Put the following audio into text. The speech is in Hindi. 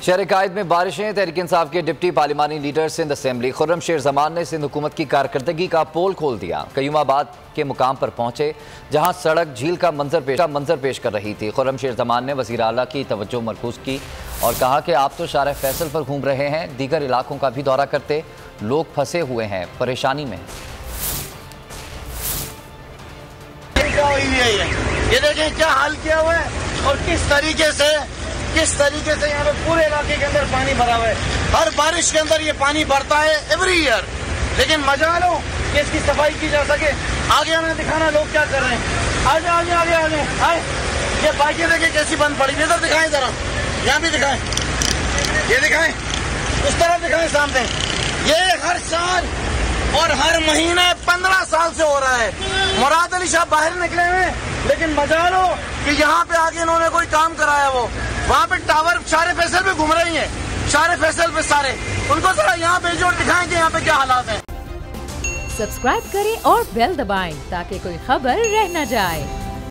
शहर कायद में बारिशें। तहरीक इंसाफ के डिप्टी पार्लिमानी लीडर सिंध असेंबली खुर्रम शेर जमान ने सिंध हुकूमत की कारकर्दगी का पोल खोल दिया। कयूमाबाद के मुकाम पर पहुंचे जहां सड़क झील का मंजर पेश कर रही थी। खुर्रम शेर जमान ने वज़ीर आला की तवज्जो मरकूज की और कहा कि आप तो शार फैसल पर घूम रहे हैं, दीगर इलाकों का भी दौरा करते। लोग फंसे हुए हैं, परेशानी में। ये देखें क्या हाल किया हुआ है और किस तरीके से यहाँ पे पूरे इलाके के अंदर पानी भरा हुआ है। हर बारिश के अंदर ये पानी बढ़ता है एवरी ईयर, लेकिन मजा लो कि इसकी सफाई की जा सके। आगे हमें दिखाना लोग क्या कर रहे हैं। आगे आगे आगे आगे आए। ये बाइकें देखें कैसी बंद पड़ी। इधर दिखाएं, जरा यहाँ भी दिखाएं, ये दिखाएं, उस तरफ दिखाएं सामने। ये हर साल और हर महीने 15 साल से हो रहा है। मुराद अली शाह बाहर निकले हुए, लेकिन मजा लो कि यहाँ पे आगे इन्होंने कोई काम कराया। वो वहाँ पे टावर शार फैसल पे घूम रही है, शार फैसल पे सारे। उनको जरा यहाँ भेजो और दिखाएं कि यहाँ पे क्या हालात हैं। सब्सक्राइब करें और बेल दबाएं ताकि कोई खबर रह न जाए।